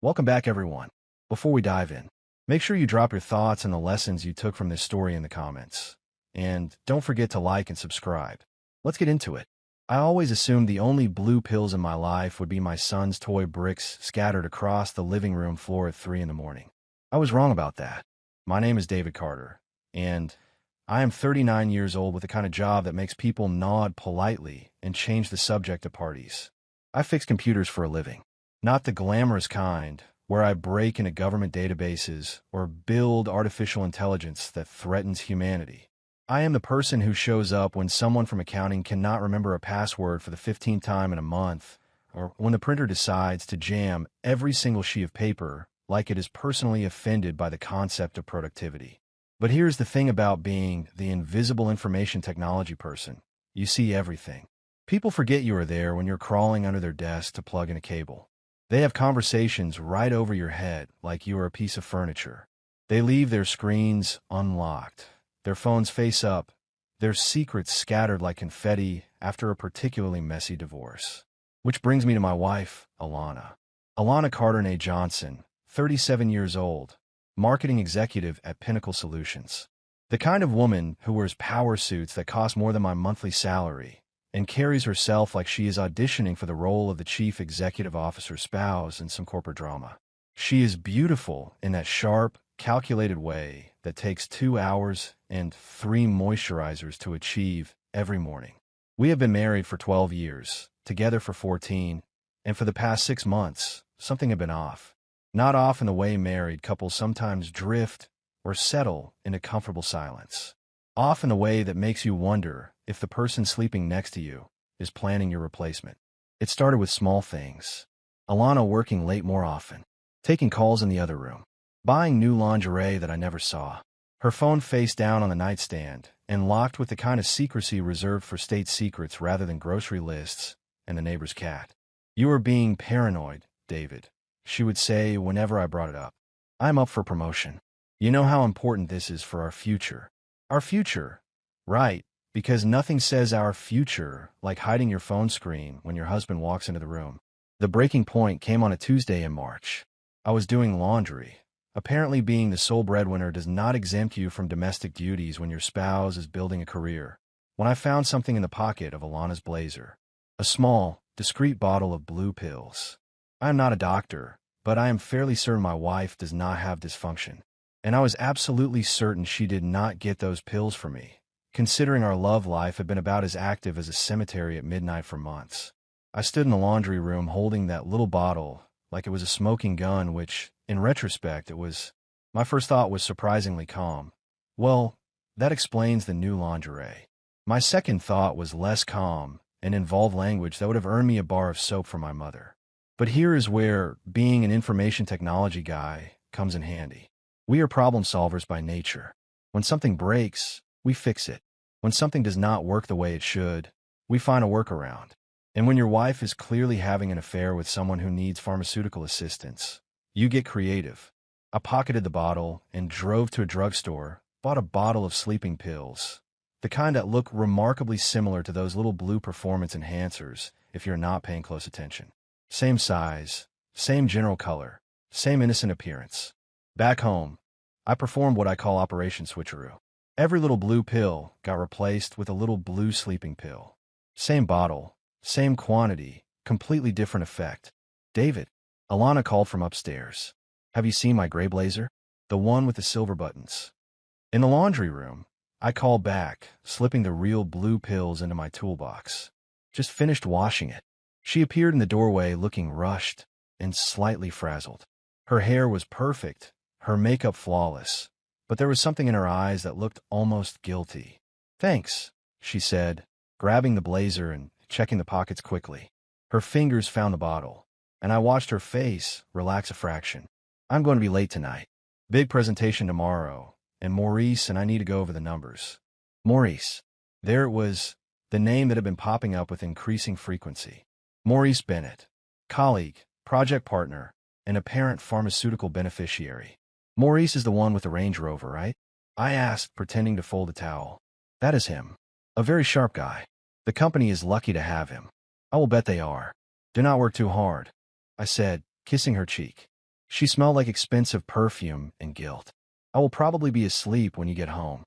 Welcome back, everyone. Before we dive in, make sure you drop your thoughts and the lessons you took from this story in the comments. And don't forget to like and subscribe. Let's get into it. I always assumed the only blue pills in my life would be my son's toy bricks scattered across the living room floor at 3 in the morning. I was wrong about that. My name is David Carter, and I am 39 years old with the kind of job that makes people nod politely and change the subject at parties. I fix computers for a living. Not the glamorous kind, where I break into government databases or build artificial intelligence that threatens humanity. I am the person who shows up when someone from accounting cannot remember a password for the 15th time in a month, or when the printer decides to jam every single sheet of paper like it is personally offended by the concept of productivity. But here's the thing about being the invisible information technology person. You see everything. People forget you are there when you're crawling under their desk to plug in a cable. They have conversations right over your head like you are a piece of furniture. They leave their screens unlocked, their phones face up, their secrets scattered like confetti after a particularly messy divorce. Which brings me to my wife, Alana. Alana Carter Johnson, 37 years old, marketing executive at Pinnacle Solutions. The kind of woman who wears power suits that cost more than my monthly salary and carries herself like she is auditioning for the role of the chief executive officer's spouse in some corporate drama. She is beautiful in that sharp, calculated way that takes 2 hours and 3 moisturizers to achieve every morning. We have been married for 12 years, together for 14, and for the past 6 months, something had been off. Not off in the way married couples sometimes drift or settle into comfortable silence. Off in the way that makes you wonder if the person sleeping next to you is planning your replacement. It started with small things. Alana working late more often, taking calls in the other room, buying new lingerie that I never saw, her phone face down on the nightstand and locked with the kind of secrecy reserved for state secrets rather than grocery lists and the neighbor's cat. "You are being paranoid, David," she would say whenever I brought it up. "I'm up for promotion. You know how important this is for our future." Our future, right, because nothing says our future like hiding your phone screen when your husband walks into the room. The breaking point came on a Tuesday in March. I was doing laundry. Apparently being the sole breadwinner does not exempt you from domestic duties when your spouse is building a career. When I found something in the pocket of Alana's blazer, a small, discreet bottle of blue pills. I am not a doctor, but I am fairly certain my wife does not have dysfunction. And I was absolutely certain she did not get those pills for me, considering our love life had been about as active as a cemetery at midnight for months. I stood in the laundry room holding that little bottle like it was a smoking gun, which, in retrospect, it was. My first thought was surprisingly calm. Well, that explains the new lingerie. My second thought was less calm and involved language that would have earned me a bar of soap from my mother. But here is where being an information technology guy comes in handy. We are problem solvers by nature. When something breaks, we fix it. When something does not work the way it should, we find a workaround. And when your wife is clearly having an affair with someone who needs pharmaceutical assistance, you get creative. I pocketed the bottle and drove to a drugstore, bought a bottle of sleeping pills, the kind that look remarkably similar to those little blue performance enhancers if you're not paying close attention. Same size, same general color, same innocent appearance. Back home, I performed what I call Operation Switcheroo. Every little blue pill got replaced with a little blue sleeping pill. Same bottle, same quantity, completely different effect. "David," Alana called from upstairs. "Have you seen my gray blazer? The one with the silver buttons." In the laundry room, I called back, slipping the real blue pills into my toolbox. "Just finished washing it." She appeared in the doorway looking rushed and slightly frazzled. Her hair was perfect, her makeup flawless, but there was something in her eyes that looked almost guilty. "Thanks," she said, grabbing the blazer and checking the pockets quickly. Her fingers found the bottle, and I watched her face relax a fraction. "I'm going to be late tonight. Big presentation tomorrow, and Maurice and I need to go over the numbers." Maurice. There it was, the name that had been popping up with increasing frequency. Maurice Bennett. Colleague, project partner, and apparent pharmaceutical beneficiary. "Maurice is the one with the Range Rover, right?" I asked, pretending to fold a towel. "That is him. A very sharp guy. The company is lucky to have him. I will bet they are. Do not work too hard," I said, kissing her cheek. She smelled like expensive perfume and guilt. I will probably be asleep when you get home.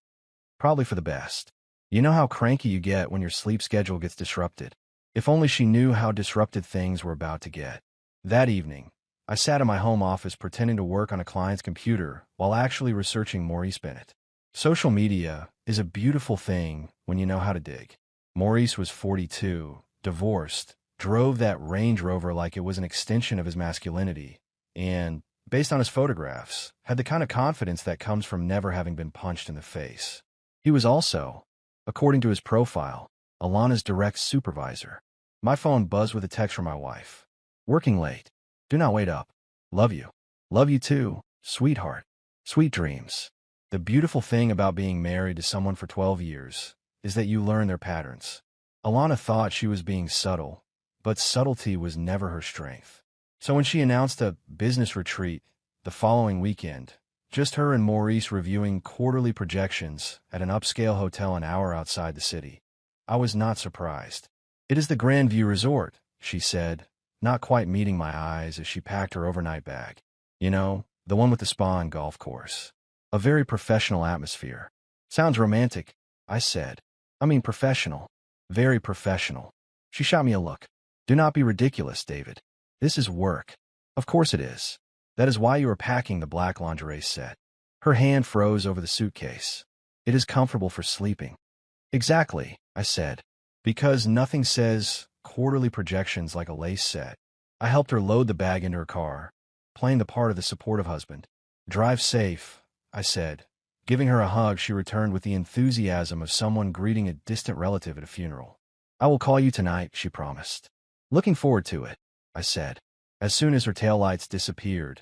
Probably for the best. You know how cranky you get when your sleep schedule gets disrupted. If only she knew how disrupted things were about to get. That evening, I sat in my home office pretending to work on a client's computer while actually researching Maurice Bennett. Social media is a beautiful thing when you know how to dig. Maurice was 42, divorced, drove that Range Rover like it was an extension of his masculinity, and, based on his photographs, had the kind of confidence that comes from never having been punched in the face. He was also, according to his profile, Alana's direct supervisor. My phone buzzed with a text from my wife. Working late. Do not wait up. Love you. Love you too, sweetheart. Sweet dreams. The beautiful thing about being married to someone for 12 years is that you learn their patterns. Alana thought she was being subtle, but subtlety was never her strength. So when she announced a business retreat the following weekend, just her and Maurice reviewing quarterly projections at an upscale hotel an hour outside the city, I was not surprised. It is the Grandview Resort, she said, not quite meeting my eyes as she packed her overnight bag. You know, the one with the spa and golf course. A very professional atmosphere. Sounds romantic, I said. I mean professional. Very professional. She shot me a look. Do not be ridiculous, David. This is work. Of course it is. That is why you are packing the black lingerie set. Her hand froze over the suitcase. It is comfortable for sleeping. Exactly, I said. Because nothing says quarterly projections like a lace set. I helped her load the bag into her car, playing the part of the supportive husband. Drive safe, I said. Giving her a hug, she returned with the enthusiasm of someone greeting a distant relative at a funeral. I will call you tonight, she promised. Looking forward to it, I said. As soon as her taillights disappeared,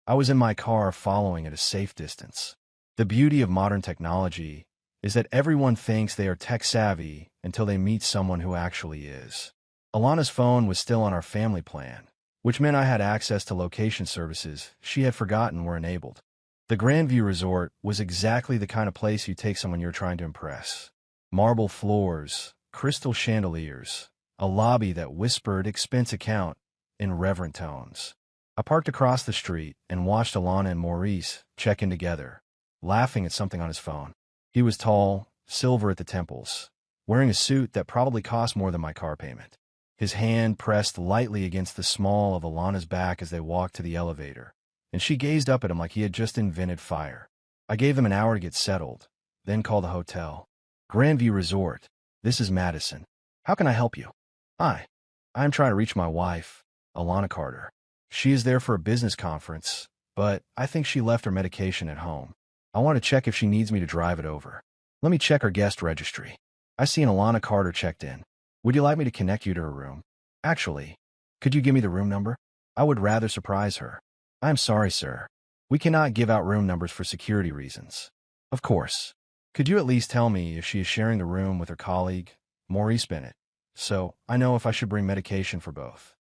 I was in my car following at a safe distance. The beauty of modern technology is that everyone thinks they are tech-savvy until they meet someone who actually is. Alana's phone was still on our family plan, which meant I had access to location services she had forgotten were enabled. The Grandview Resort was exactly the kind of place you take someone you're trying to impress. Marble floors, crystal chandeliers, a lobby that whispered expense account in reverent tones. I parked across the street and watched Alana and Maurice check in together, laughing at something on his phone. He was tall, silver at the temples, wearing a suit that probably cost more than my car payment. His hand pressed lightly against the small of Alana's back as they walked to the elevator, and she gazed up at him like he had just invented fire. I gave them an hour to get settled, then called the hotel. Grandview Resort, this is Madison. How can I help you? Hi. I'm trying to reach my wife, Alana Carter. She is there for a business conference, but I think she left her medication at home. I want to check if she needs me to drive it over. Let me check her guest registry. I see an Alana Carter checked in. Would you like me to connect you to her room? Actually, could you give me the room number? I would rather surprise her. I'm sorry, sir. We cannot give out room numbers for security reasons. Of course. Could you at least tell me if she is sharing the room with her colleague, Maurice Bennett, so I know if I should bring medication for both?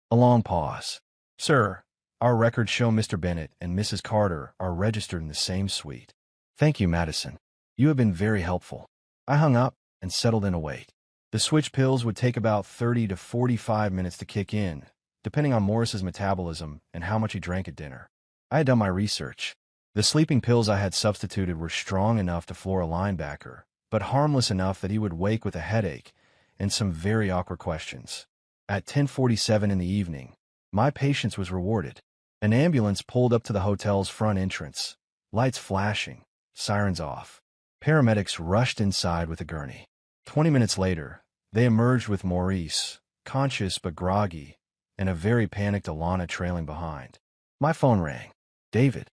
A long pause. Sir, our records show Mr. Bennett and Mrs. Carter are registered in the same suite. Thank you, Madison. You have been very helpful. I hung up and settled in a wait. The switch pills would take about 30 to 45 minutes to kick in, depending on Morris's metabolism and how much he drank at dinner. I had done my research. The sleeping pills I had substituted were strong enough to floor a linebacker, but harmless enough that he would wake with a headache and some very awkward questions. At 10:47 in the evening, my patience was rewarded. An ambulance pulled up to the hotel's front entrance, lights flashing, sirens off. Paramedics rushed inside with a gurney. 20 minutes later, they emerged with Maurice, conscious but groggy, and a very panicked Alana trailing behind. My phone rang. David.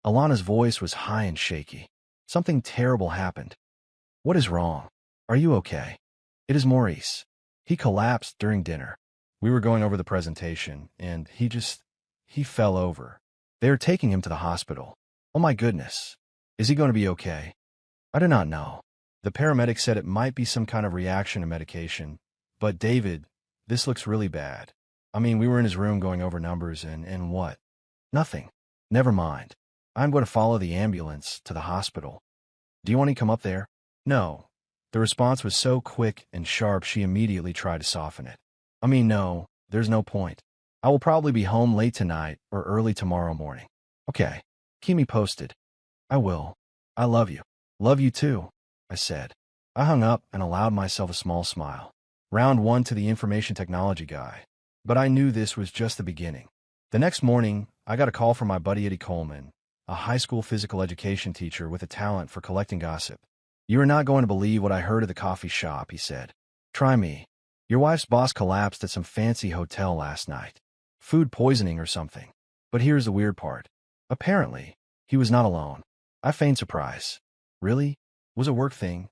Alana's voice was high and shaky. Something terrible happened. What is wrong? Are you okay? It is Maurice. He collapsed during dinner. We were going over the presentation, and he fell over. They are taking him to the hospital. Oh my goodness. Is he going to be okay? I do not know. The paramedic said it might be some kind of reaction to medication, but David, this looks really bad. I mean, we were in his room going over numbers and what? Nothing. Never mind. I'm going to follow the ambulance to the hospital. Do you want to come up there? No. The response was so quick and sharp she immediately tried to soften it. I mean, no, there's no point. I will probably be home late tonight or early tomorrow morning. Okay. Keep me posted. I will. I love you. Love you too, I said. I hung up and allowed myself a small smile. Round one to the information technology guy. But I knew this was just the beginning. The next morning, I got a call from my buddy Eddie Coleman, a high school physical education teacher with a talent for collecting gossip. You are not going to believe what I heard at the coffee shop, he said. Try me. Your wife's boss collapsed at some fancy hotel last night. Food poisoning or something. But here's the weird part. Apparently, he was not alone. I feigned surprise. Really? Was a work thing?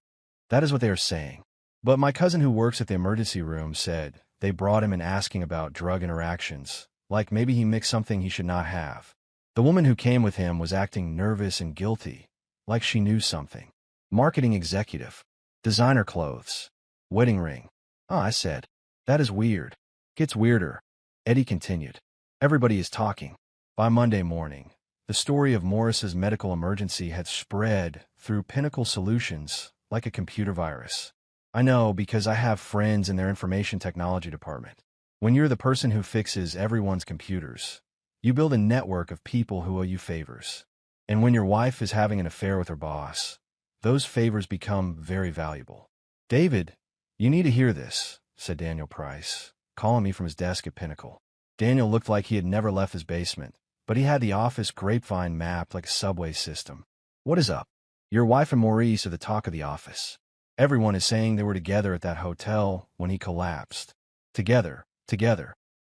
That is what they are saying. But my cousin who works at the emergency room said they brought him in asking about drug interactions, like maybe he mixed something he should not have. The woman who came with him was acting nervous and guilty, like she knew something. Marketing executive. Designer clothes. Wedding ring. Oh, I said. That is weird. Gets weirder. Eddie continued. Everybody is talking. By Monday morning, the story of Morris's medical emergency had spread through Pinnacle Solutions like a computer virus. I know because I have friends in their information technology department. When you're the person who fixes everyone's computers, you build a network of people who owe you favors. And when your wife is having an affair with her boss, those favors become very valuable. David, you need to hear this, said Daniel Price, calling me from his desk at Pinnacle. Daniel looked like he had never left his basement, but he had the office grapevine mapped like a subway system. What is up? Your wife and Maurice are the talk of the office. Everyone is saying they were together at that hotel when he collapsed. Together.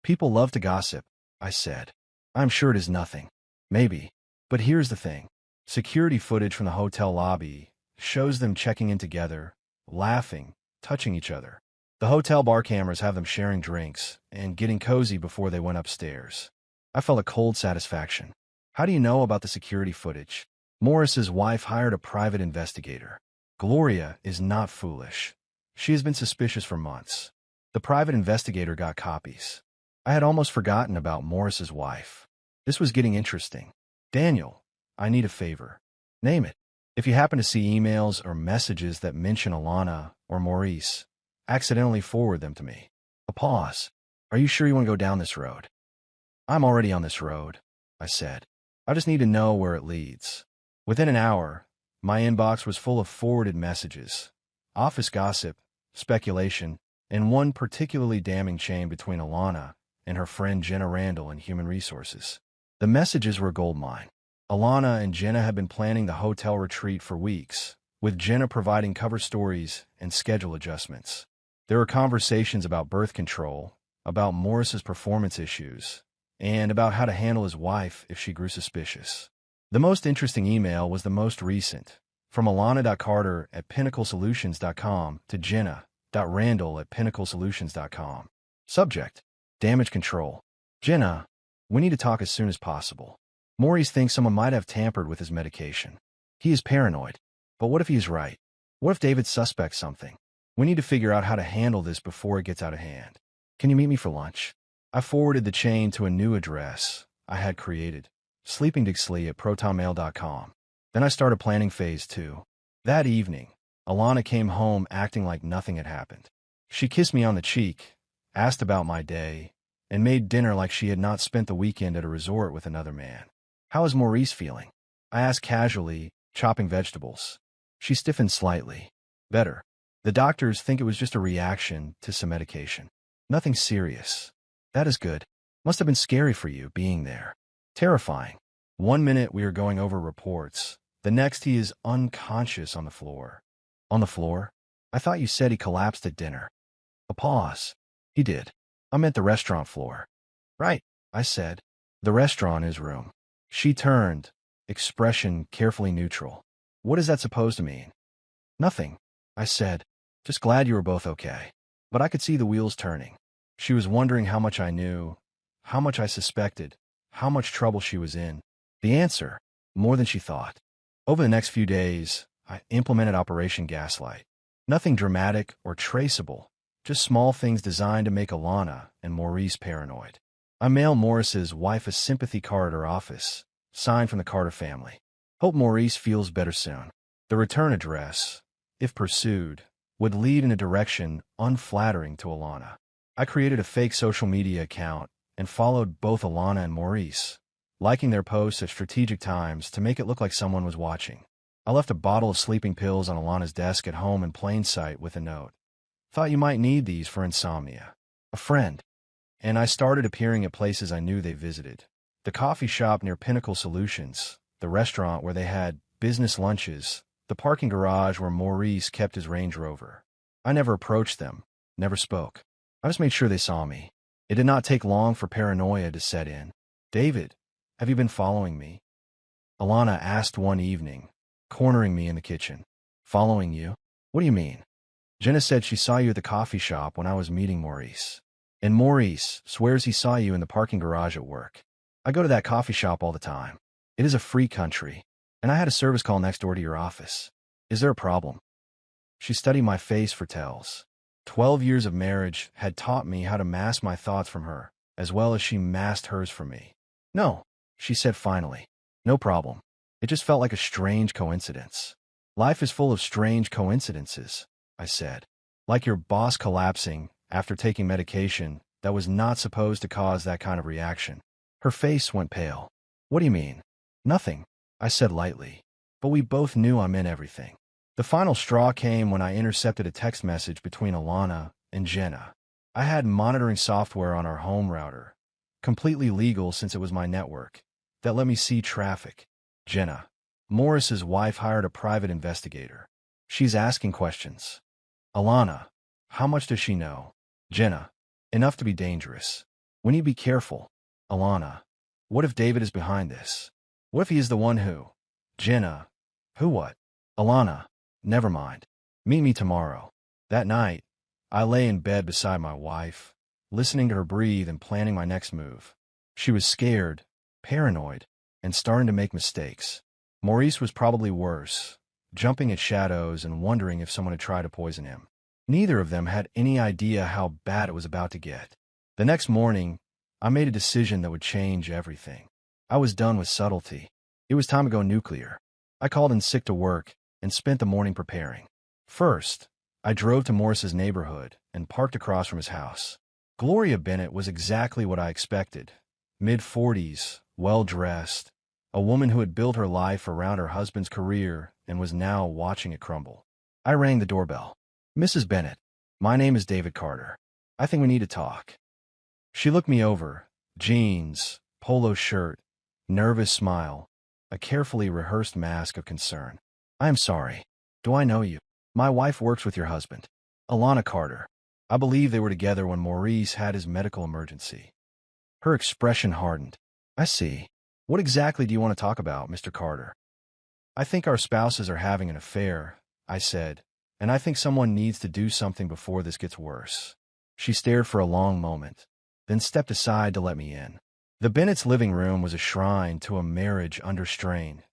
People love to gossip, I said. I'm sure it is nothing. Maybe. But here's the thing. Security footage from the hotel lobby shows them checking in together, laughing, touching each other. The hotel bar cameras have them sharing drinks and getting cozy before they went upstairs. I felt a cold satisfaction. How do you know about the security footage? Morris's wife hired a private investigator. Gloria is not foolish. She has been suspicious for months. The private investigator got copies. I had almost forgotten about Morris's wife. This was getting interesting. Daniel, I need a favor. Name it. If you happen to see emails or messages that mention Alana or Maurice, accidentally forward them to me. A pause. Are you sure you want to go down this road? I'm already on this road, I said. I just need to know where it leads. Within an hour, my inbox was full of forwarded messages, office gossip, speculation, and one particularly damning chain between Alana and her friend Jenna Randall in Human Resources. The messages were a goldmine. Alana and Jenna had been planning the hotel retreat for weeks, with Jenna providing cover stories and schedule adjustments. There were conversations about birth control, about Morris's performance issues, and about how to handle his wife if she grew suspicious. The most interesting email was the most recent, from alana.carter@pinnaclesolutions.com to jenna.randall@pinnaclesolutions.com. Subject: Damage control. Jenna, we need to talk as soon as possible. Maurice thinks someone might have tampered with his medication. He is paranoid. But what if he is right? What if David suspects something? We need to figure out how to handle this before it gets out of hand. Can you meet me for lunch? I forwarded the chain to a new address I had created, sleepingdixley@protonmail.com. Then I started planning phase 2. That evening, Alana came home acting like nothing had happened. She kissed me on the cheek, asked about my day, and made dinner like she had not spent the weekend at a resort with another man. How is Maurice feeling? I asked casually, chopping vegetables. She stiffened slightly. Better. The doctors think it was just a reaction to some medication. Nothing serious. That is good. Must have been scary for you, being there. Terrifying. One minute we are going over reports. The next he is unconscious on the floor. On the floor? I thought you said he collapsed at dinner. A pause. He did. I meant the restaurant floor. Right, I said. The restaurant is room. She turned, expression carefully neutral. What is that supposed to mean? Nothing, I said. Just glad you were both okay. But I could see the wheels turning. She was wondering how much I knew, how much I suspected, how much trouble she was in. The answer, more than she thought. Over the next few days, I implemented Operation Gaslight. Nothing dramatic or traceable, just small things designed to make Alana and Maurice paranoid. I mailed Morris's wife a sympathy card at her office, signed from the Carter family. Hope Maurice feels better soon. The return address, if pursued, would lead in a direction unflattering to Alana. I created a fake social media account and followed both Alana and Maurice, liking their posts at strategic times to make it look like someone was watching. I left a bottle of sleeping pills on Alana's desk at home in plain sight with a note. Thought you might need these for insomnia. A friend. And I started appearing at places I knew they visited. The coffee shop near Pinnacle Solutions, the restaurant where they had business lunches, the parking garage where Maurice kept his Range Rover. I never approached them, never spoke. I just made sure they saw me. It did not take long for paranoia to set in. David, have you been following me? Alana asked one evening, cornering me in the kitchen. Following you? What do you mean? Jenna said she saw you at the coffee shop when I was meeting Maurice. And Maurice swears he saw you in the parking garage at work. I go to that coffee shop all the time. It is a free country, and I had a service call next door to your office. Is there a problem? She studied my face for tells. 12 years of marriage had taught me how to mask my thoughts from her, as well as she masked hers from me. No, she said finally. No problem. It just felt like a strange coincidence. Life is full of strange coincidences, I said. Like your boss collapsing after taking medication that was not supposed to cause that kind of reaction. Her face went pale. What do you mean? Nothing, I said lightly. But we both knew I meant everything. The final straw came when I intercepted a text message between Alana and Jenna. I had monitoring software on our home router, completely legal since it was my network, that let me see traffic. Jenna, Morris's wife, hired a private investigator. She's asking questions. Alana, how much does she know? Jenna, enough to be dangerous. We need to be careful. Alana, what if David is behind this? What if he is the one who? Jenna, who what? Alana, never mind. Meet me tomorrow. That night, I lay in bed beside my wife, listening to her breathe and planning my next move. She was scared, paranoid, and starting to make mistakes. Maurice was probably worse, jumping at shadows and wondering if someone had tried to poison him. Neither of them had any idea how bad it was about to get. The next morning, I made a decision that would change everything. I was done with subtlety. It was time to go nuclear. I called in sick to work and spent the morning preparing. First, I drove to Morris's neighborhood and parked across from his house. Gloria Bennett was exactly what I expected. Mid-40s, well-dressed, a woman who had built her life around her husband's career and was now watching it crumble. I rang the doorbell. Mrs. Bennett, my name is David Carter. I think we need to talk. She looked me over. Jeans, polo shirt, nervous smile, a carefully rehearsed mask of concern. I am sorry. Do I know you? My wife works with your husband, Alana Carter. I believe they were together when Maurice had his medical emergency. Her expression hardened. I see. What exactly do you want to talk about, Mr. Carter? I think our spouses are having an affair, I said, and I think someone needs to do something before this gets worse. She stared for a long moment, then stepped aside to let me in. The Bennett's living room was a shrine to a marriage under strain.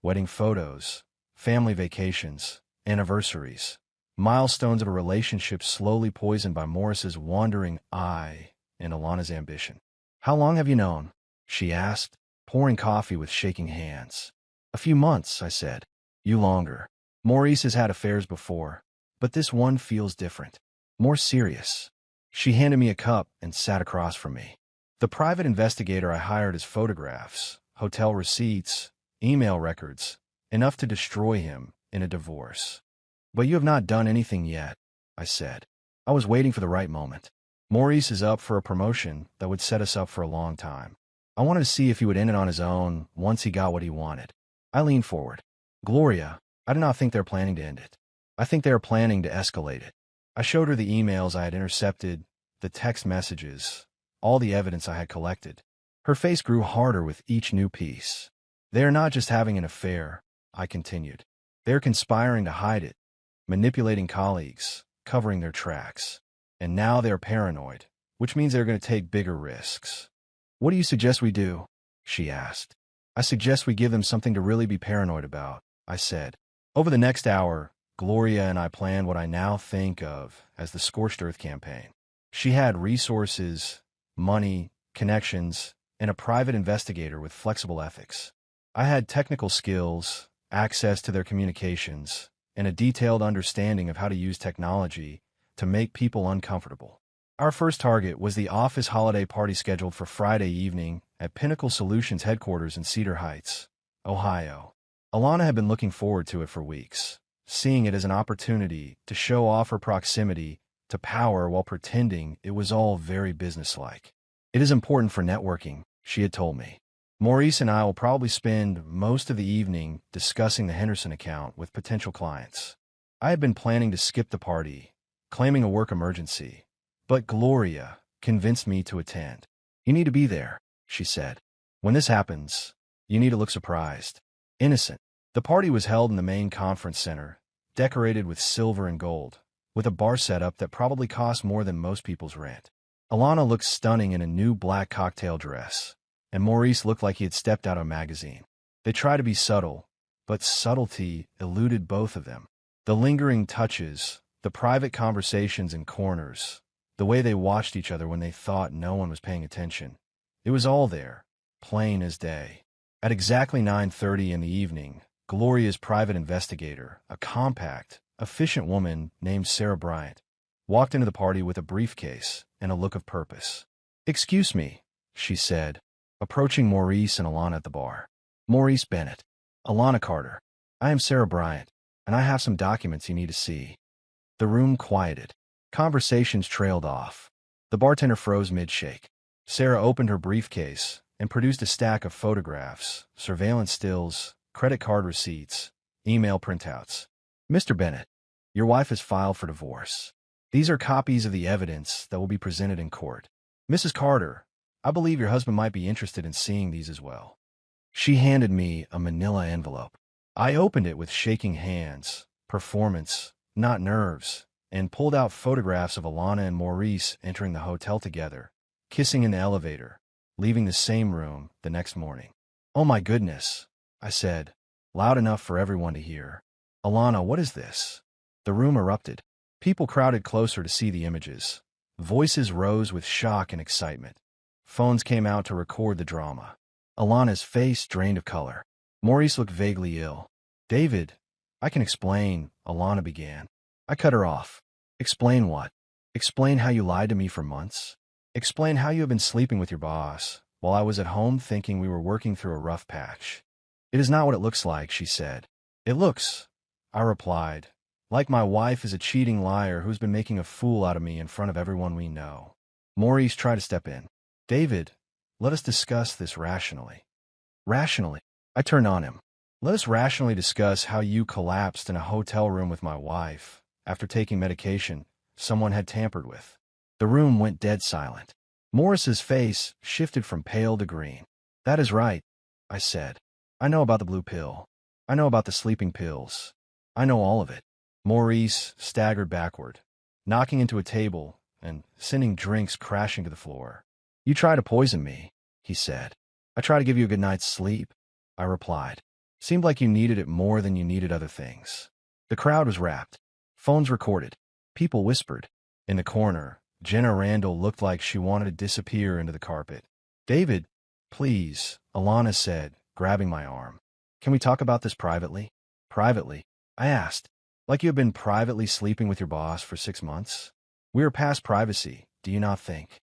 Wedding photos, family vacations, anniversaries, milestones of a relationship slowly poisoned by Morris's wandering eye and Alana's ambition. How long have you known? She asked, pouring coffee with shaking hands. A few months, I said. You longer. Maurice has had affairs before, but this one feels different, more serious. She handed me a cup and sat across from me. The private investigator I hired has photographs, hotel receipts, email records, enough to destroy him in a divorce. But you have not done anything yet, I said. I was waiting for the right moment. Maurice is up for a promotion that would set us up for a long time. I wanted to see if he would end it on his own once he got what he wanted. I leaned forward. Gloria, I do not think they're planning to end it. I think they are planning to escalate it. I showed her the emails I had intercepted, the text messages, all the evidence I had collected. Her face grew harder with each new piece. They are not just having an affair, I continued. They are conspiring to hide it, manipulating colleagues, covering their tracks. And now they are paranoid, which means they're going to take bigger risks. What do you suggest we do? She asked. I suggest we give them something to really be paranoid about, I said. Over the next hour, Gloria and I planned what I now think of as the Scorched Earth campaign. She had resources, money, connections, and a private investigator with flexible ethics. I had technical skills, access to their communications, and a detailed understanding of how to use technology to make people uncomfortable. Our first target was the office holiday party scheduled for Friday evening at Pinnacle Solutions headquarters in Cedar Heights, Ohio. Alana had been looking forward to it for weeks, seeing it as an opportunity to show off her proximity to power while pretending it was all very businesslike. It is important for networking, she had told me. Maurice and I will probably spend most of the evening discussing the Henderson account with potential clients. I had been planning to skip the party, claiming a work emergency, but Gloria convinced me to attend. You need to be there, she said. When this happens, you need to look surprised, innocent. The party was held in the main conference center, decorated with silver and gold, with a bar setup that probably cost more than most people's rent. Alana looked stunning in a new black cocktail dress, and Maurice looked like he had stepped out of a magazine. They tried to be subtle, but subtlety eluded both of them. The lingering touches, the private conversations in corners, the way they watched each other when they thought no one was paying attention. It was all there, plain as day. At exactly 9:30 in the evening, Gloria's private investigator, a compact, efficient woman named Sarah Bryant, walked into the party with a briefcase and a look of purpose. "Excuse me," she said, approaching Maurice and Alana at the bar. "Maurice Bennett. Alana Carter. I am Sarah Bryant, and I have some documents you need to see." The room quieted. Conversations trailed off. The bartender froze mid-shake. Sarah opened her briefcase and produced a stack of photographs, surveillance stills, credit card receipts, email printouts. "Mr. Bennett, your wife has filed for divorce. These are copies of the evidence that will be presented in court. Mrs. Carter, I believe your husband might be interested in seeing these as well." She handed me a manila envelope. I opened it with shaking hands, performance, not nerves, and pulled out photographs of Alana and Maurice entering the hotel together, kissing in the elevator, leaving the same room the next morning. "Oh my goodness," I said, loud enough for everyone to hear. "Alana, what is this?" The room erupted. People crowded closer to see the images. Voices rose with shock and excitement. Phones came out to record the drama. Alana's face drained of color. Maurice looked vaguely ill. "David, I can explain," Alana began. I cut her off. "Explain what? Explain how you lied to me for months? Explain how you have been sleeping with your boss, while I was at home thinking we were working through a rough patch." "It is not what it looks like," she said. "It looks," I replied, "like my wife is a cheating liar who's been making a fool out of me in front of everyone we know." Maurice tried to step in. "David, let us discuss this rationally." "Rationally?" I turned on him. "Let us rationally discuss how you collapsed in a hotel room with my wife after taking medication someone had tampered with." The room went dead silent. Morris's face shifted from pale to green. "That is right," I said. "I know about the blue pill. I know about the sleeping pills. I know all of it." Maurice staggered backward, knocking into a table and sending drinks crashing to the floor. "You tried to poison me," he said. "I tried to give you a good night's sleep," I replied. "Seemed like you needed it more than you needed other things." The crowd was rapt. Phones recorded. People whispered. In the corner, Jenna Randall looked like she wanted to disappear into the carpet. "David, please," Alana said, grabbing my arm. "Can we talk about this privately?" "Privately?" I asked. "Like you have been privately sleeping with your boss for 6 months? We are past privacy, do you not think?"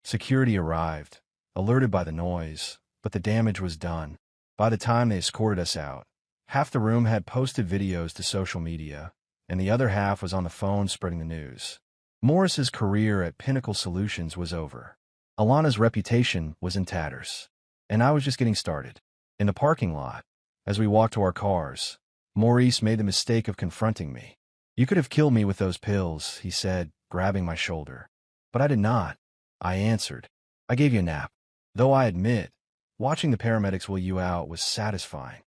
Security arrived, alerted by the noise, but the damage was done. By the time they escorted us out, half the room had posted videos to social media, and the other half was on the phone spreading the news. Morris's career at Pinnacle Solutions was over. Alana's reputation was in tatters, and I was just getting started. In the parking lot, as we walked to our cars, Maurice made the mistake of confronting me. "You could have killed me with those pills," he said, grabbing my shoulder. "But I did not," I answered. "I gave you a nap. Though I admit, watching the paramedics wheel you out was satisfying."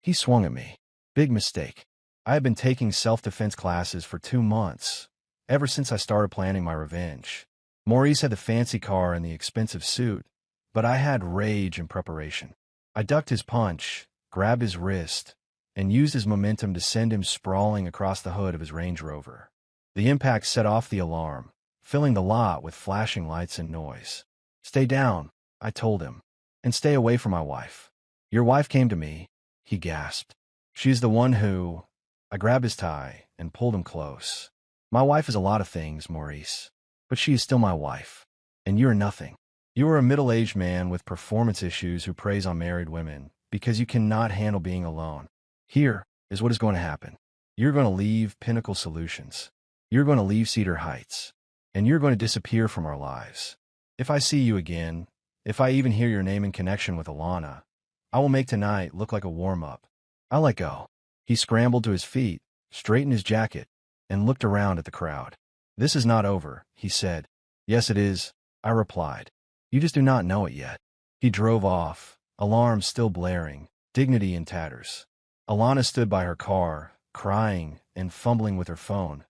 He swung at me. "Big mistake. I had been taking self-defense classes for 2 months, ever since I started planning my revenge. Maurice had the fancy car and the expensive suit, but I had rage and preparation. I ducked his punch, grabbed his wrist, and used his momentum to send him sprawling across the hood of his Range Rover. The impact set off the alarm, filling the lot with flashing lights and noise. "Stay down," I told him, "and stay away from my wife." "Your wife came to me," he gasped. "She's the one who—" I grabbed his tie and pulled him close. "My wife is a lot of things, Maurice. but she is still my wife. And you are nothing. You are a middle-aged man with performance issues who preys on married women because you cannot handle being alone. Here is what is going to happen. You're going to leave Pinnacle Solutions. You're going to leave Cedar Heights. And you're going to disappear from our lives. If I see you again, if I even hear your name in connection with Alana, I will make tonight look like a warm-up. I let go. He scrambled to his feet, straightened his jacket, and looked around at the crowd. This is not over, he said. Yes, it is, I replied. You just do not know it yet. He drove off, alarms still blaring, dignity in tatters. Alana stood by her car, crying and fumbling with her phone,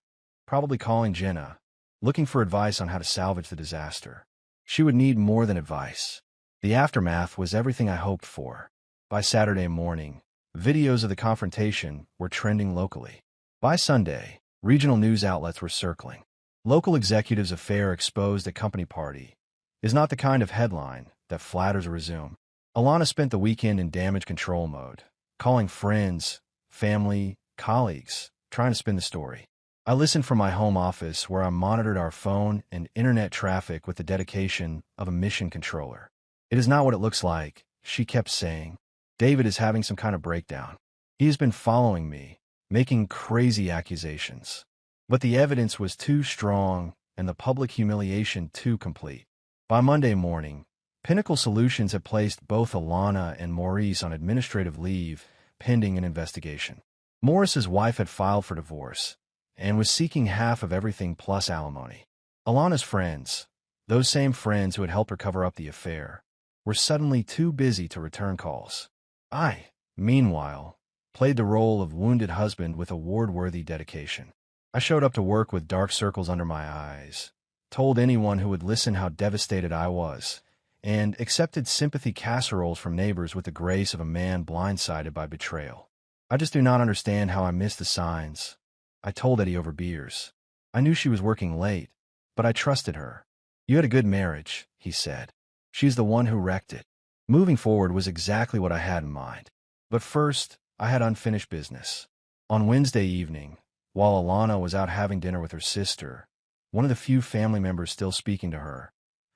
probably calling Jenna, looking for advice on how to salvage the disaster. She would need more than advice. The aftermath was everything I hoped for. By Saturday morning, videos of the confrontation were trending locally. By Sunday, regional news outlets were circling. Local executives' affair exposed at company party is not the kind of headline that flatters a resume. Alana spent the weekend in damage control mode, calling friends, family, colleagues, trying to spin the story. I listened from my home office where I monitored our phone and internet traffic with the dedication of a mission controller. It is not what it looks like, she kept saying. David is having some kind of breakdown. He has been following me, making crazy accusations. But the evidence was too strong and the public humiliation too complete. By Monday morning, Pinnacle Solutions had placed both Alana and Maurice on administrative leave, pending an investigation. Maurice's wife had filed for divorce and was seeking half of everything plus alimony. Alana's friends, those same friends who had helped her cover up the affair, were suddenly too busy to return calls. I, meanwhile, played the role of wounded husband with award-worthy dedication. I showed up to work with dark circles under my eyes, told anyone who would listen how devastated I was, and accepted sympathy casseroles from neighbors with the grace of a man blindsided by betrayal. I just do not understand how I missed the signs. I told Eddie over beers. I knew she was working late, but I trusted her. You had a good marriage, he said. She's the one who wrecked it. Moving forward was exactly what I had in mind. But first, I had unfinished business. On Wednesday evening, while Alana was out having dinner with her sister, one of the few family members still speaking to her,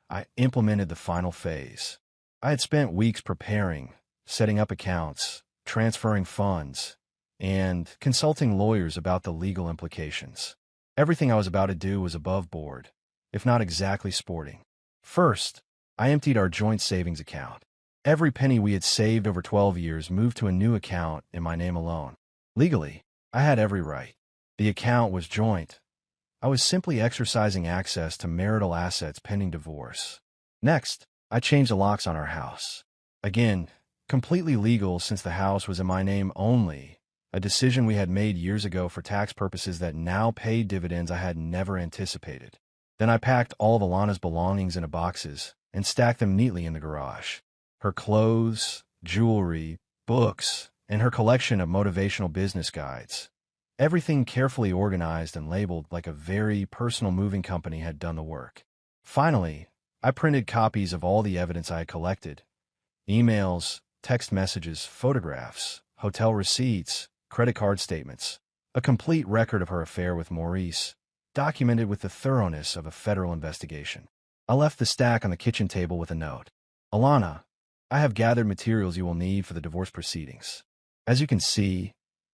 I implemented the final phase. I had spent weeks preparing, setting up accounts, transferring funds, and consulting lawyers about the legal implications. Everything I was about to do was above board, if not exactly sporting. First, I emptied our joint savings account. Every penny we had saved over 12 years moved to a new account in my name alone. Legally, I had every right. The account was joint. I was simply exercising access to marital assets pending divorce. Next, I changed the locks on our house. Again, completely legal since the house was in my name only, a decision we had made years ago for tax purposes that now paid dividends I had never anticipated. Then I packed all of Alana's belongings into boxes and stacked them neatly in the garage. Her clothes, jewelry, books, and her collection of motivational business guides. Everything carefully organized and labeled like a very personal moving company had done the work. Finally, I printed copies of all the evidence I had collected. Emails, text messages, photographs, hotel receipts, credit card statements. A complete record of her affair with Maurice, documented with the thoroughness of a federal investigation. I left the stack on the kitchen table with a note. Alana, I have gathered materials you will need for the divorce proceedings. As you can see,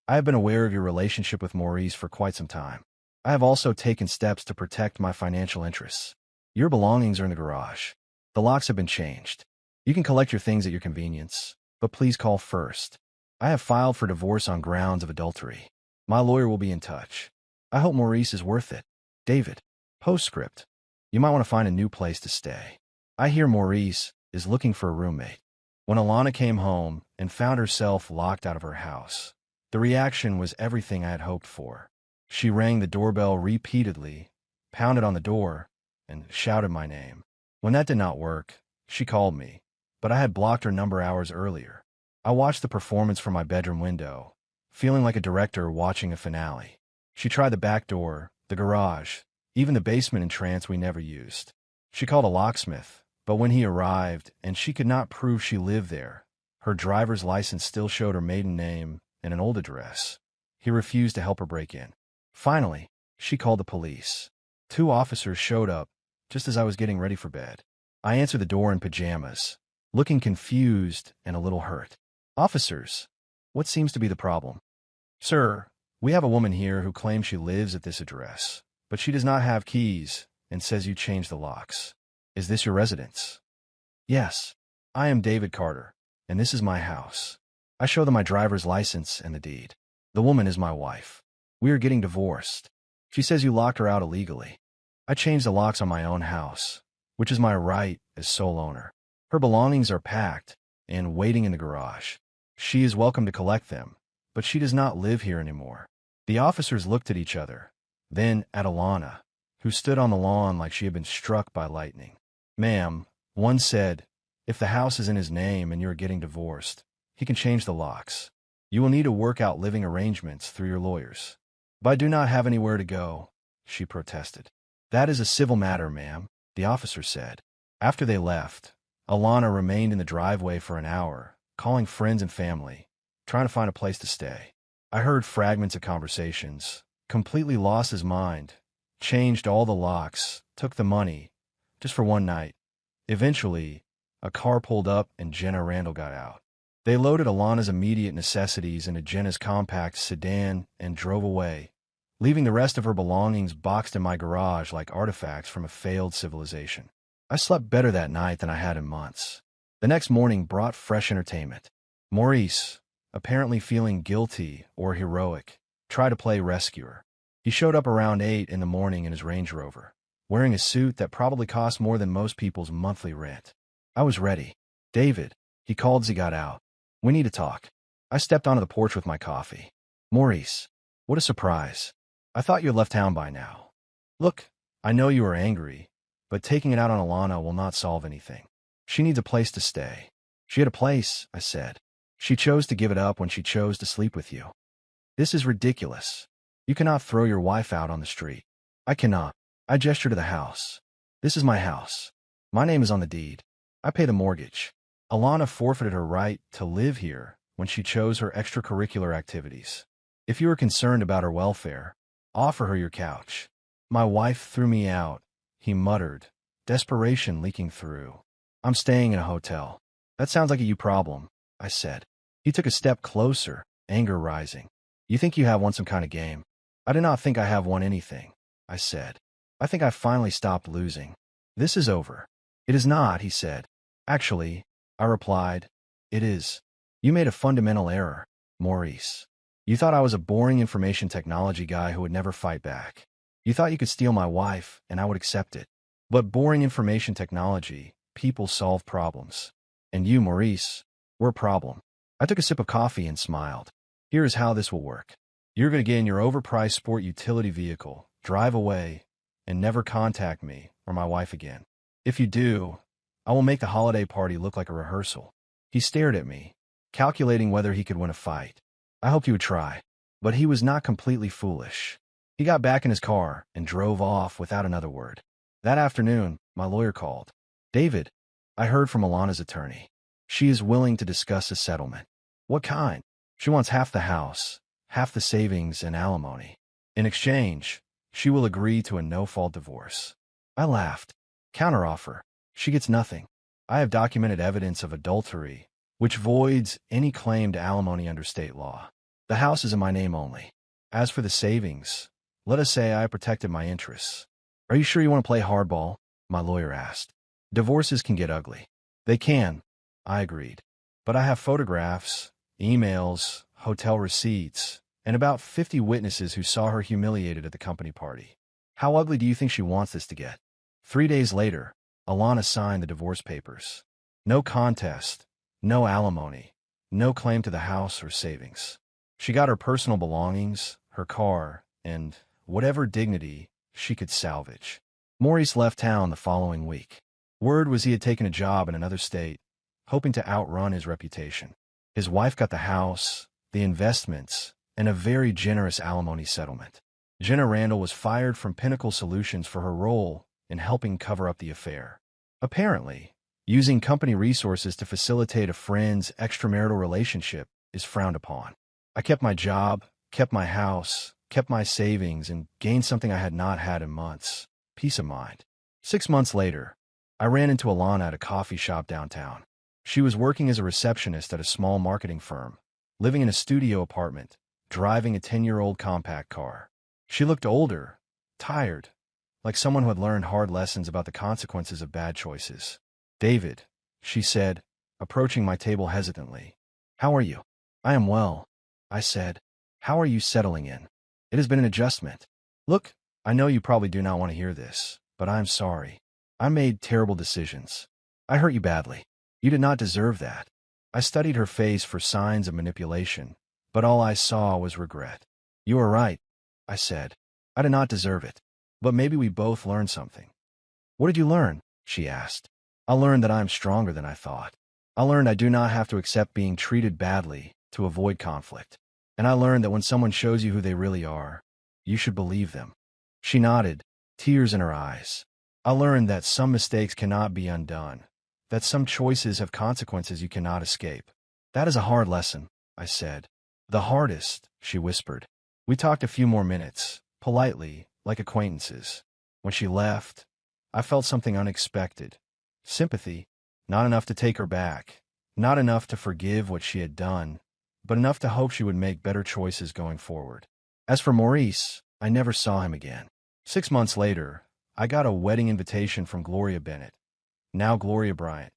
I have been aware of your relationship with Maurice for quite some time. I have also taken steps to protect my financial interests. Your belongings are in the garage. The locks have been changed. You can collect your things at your convenience, but please call first. I have filed for divorce on grounds of adultery. My lawyer will be in touch. I hope Maurice is worth it. David. Postscript. You might want to find a new place to stay. I hear Maurice is looking for a roommate. When Alana came home and found herself locked out of her house, the reaction was everything I had hoped for. She rang the doorbell repeatedly, pounded on the door, and shouted my name. When that did not work, she called me, but I had blocked her number hours earlier. I watched the performance from my bedroom window, feeling like a director watching a finale. She tried the back door, the garage, even the basement entrance we never used. She called a locksmith, but when he arrived and she could not prove she lived there, her driver's license still showed her maiden name and an old address. He refused to help her break in. Finally, she called the police. 2 officers showed up, just as I was getting ready for bed. I answered the door in pajamas, looking confused and a little hurt. Officers, what seems to be the problem? Sir, we have a woman here who claims she lives at this address, but she does not have keys and says you changed the locks. Is this your residence? Yes. I am David Carter, and this is my house. I show them my driver's license and the deed. The woman is my wife. We are getting divorced. She says you locked her out illegally. I changed the locks on my own house, which is my right as sole owner. Her belongings are packed and waiting in the garage. She is welcome to collect them, but she does not live here anymore. The officers looked at each other, then at Alana, who stood on the lawn like she had been struck by lightning. Ma'am, one said, if the house is in his name and you are getting divorced, he can change the locks. You will need to work out living arrangements through your lawyers. But I do not have anywhere to go, she protested. That is a civil matter, ma'am, the officer said. After they left, Alana remained in the driveway for an hour, calling friends and family, trying to find a place to stay. I heard fragments of conversations, completely lost his mind, changed all the locks, took the money, just for one night. Eventually, a car pulled up and Jenna Randall got out. They loaded Alana's immediate necessities into Jenna's compact sedan and drove away, leaving the rest of her belongings boxed in my garage like artifacts from a failed civilization. I slept better that night than I had in months. The next morning brought fresh entertainment. Maurice, apparently feeling guilty or heroic, tried to play rescuer. He showed up around 8 in the morning in his Range Rover, wearing a suit that probably cost more than most people's monthly rent. I was ready. David, he called as he got out. We need to talk. I stepped onto the porch with my coffee. Maurice, what a surprise. I thought you had left town by now. Look, I know you are angry, but taking it out on Alana will not solve anything. She needs a place to stay. She had a place, I said. She chose to give it up when she chose to sleep with you. This is ridiculous. You cannot throw your wife out on the street. I cannot. I gesture to the house. This is my house. My name is on the deed. I pay the mortgage. Alana forfeited her right to live here when she chose her extracurricular activities. If you are concerned about her welfare, offer her your couch. My wife threw me out, he muttered, desperation leaking through. I'm staying in a hotel. That sounds like a you problem, I said. He took a step closer, anger rising. You think you have won some kind of game? I do not think I have won anything, I said. I think I finally stopped losing. This is over. It is not, he said. Actually, I replied, it is. You made a fundamental error, Maurice. You thought I was a boring information technology guy who would never fight back. You thought you could steal my wife and I would accept it. But boring information technology, people solve problems. And you, Maurice, were a problem. I took a sip of coffee and smiled. Here is how this will work. You're going to get in your overpriced sport utility vehicle, drive away, and never contact me or my wife again. If you do, I will make the holiday party look like a rehearsal. He stared at me, calculating whether he could win a fight. I hoped he would try, but he was not completely foolish. He got back in his car and drove off without another word. That afternoon, my lawyer called. David, I heard from Alana's attorney. She is willing to discuss a settlement. What kind? She wants half the house, half the savings and alimony. In exchange, she will agree to a no-fault divorce. I laughed. Counteroffer. She gets nothing. I have documented evidence of adultery, which voids any claim to alimony under state law. The house is in my name only. As for the savings, let us say I protected my interests. Are you sure you want to play hardball? My lawyer asked. Divorces can get ugly. They can, I agreed. But I have photographs, emails, hotel receipts, and about 50 witnesses who saw her humiliated at the company party. How ugly do you think she wants this to get? 3 days later, Alana signed the divorce papers. No contest, no alimony, no claim to the house or savings. She got her personal belongings, her car, and whatever dignity she could salvage. Maurice left town the following week. Word was he had taken a job in another state, hoping to outrun his reputation. His wife got the house, the investments, and a very generous alimony settlement. Jenna Randall was fired from Pinnacle Solutions for her role in helping cover up the affair. Apparently, using company resources to facilitate a friend's extramarital relationship is frowned upon. I kept my job, kept my house, kept my savings, and gained something I had not had in months: peace of mind. 6 months later, I ran into Alana at a coffee shop downtown. She was working as a receptionist at a small marketing firm, living in a studio apartment, driving a 10-year-old compact car. She looked older, tired, like someone who had learned hard lessons about the consequences of bad choices. "David," she said, approaching my table hesitantly. "How are you?" "I am well," I said. "How are you settling in?" "It has been an adjustment. Look, I know you probably do not want to hear this, but I'm sorry. I made terrible decisions. I hurt you badly. You did not deserve that." I studied her face for signs of manipulation, but all I saw was regret. "You are right," I said. "I did not deserve it. But maybe we both learned something." "What did you learn?" she asked. "I learned that I am stronger than I thought. I learned I do not have to accept being treated badly to avoid conflict. And I learned that when someone shows you who they really are, you should believe them." She nodded, tears in her eyes. "I learned that some mistakes cannot be undone, that some choices have consequences you cannot escape." "That is a hard lesson," I said. "The hardest," she whispered. We talked a few more minutes, politely, like acquaintances. When she left, I felt something unexpected. Sympathy, not enough to take her back, not enough to forgive what she had done, but enough to hope she would make better choices going forward. As for Maurice, I never saw him again. 6 months later, I got a wedding invitation from Gloria Bennett, now Gloria Bryant,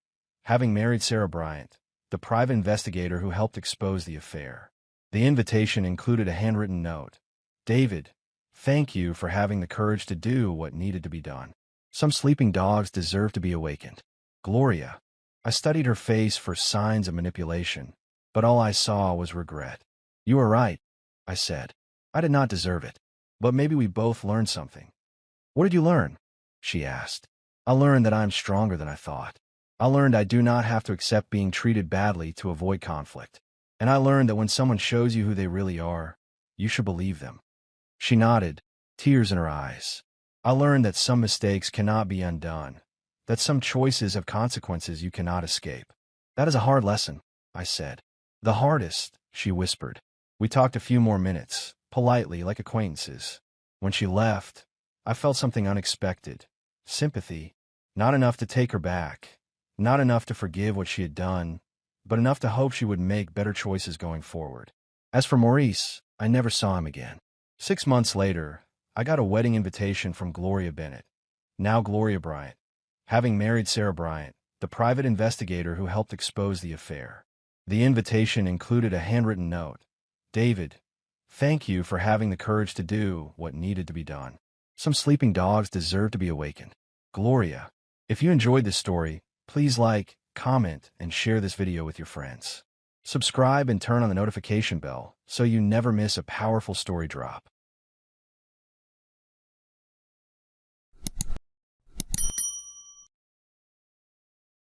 having married Sarah Bryant, the private investigator who helped expose the affair. The invitation included a handwritten note. "David, thank you for having the courage to do what needed to be done. Some sleeping dogs deserve to be awakened. Gloria." I studied her face for signs of manipulation, but all I saw was regret. "You are right," I said. "I did not deserve it. But maybe we both learned something." "What did you learn?" she asked. "I learned that I am stronger than I thought. I learned I do not have to accept being treated badly to avoid conflict. And I learned that when someone shows you who they really are, you should believe them." She nodded, tears in her eyes. "I learned that some mistakes cannot be undone, that some choices have consequences you cannot escape." "That is a hard lesson," I said. "The hardest," she whispered. We talked a few more minutes, politely, like acquaintances. When she left, I felt something unexpected. Sympathy, not enough to take her back, not enough to forgive what she had done, but enough to hope she would make better choices going forward. As for Maurice, I never saw him again. 6 months later, I got a wedding invitation from Gloria Bennett, now Gloria Bryant, having married Sarah Bryant, the private investigator who helped expose the affair. The invitation included a handwritten note. "David, thank you for having the courage to do what needed to be done. Some sleeping dogs deserve to be awakened. Gloria." If you enjoyed this story, please like, comment, and share this video with your friends. Subscribe and turn on the notification bell so you never miss a powerful story drop.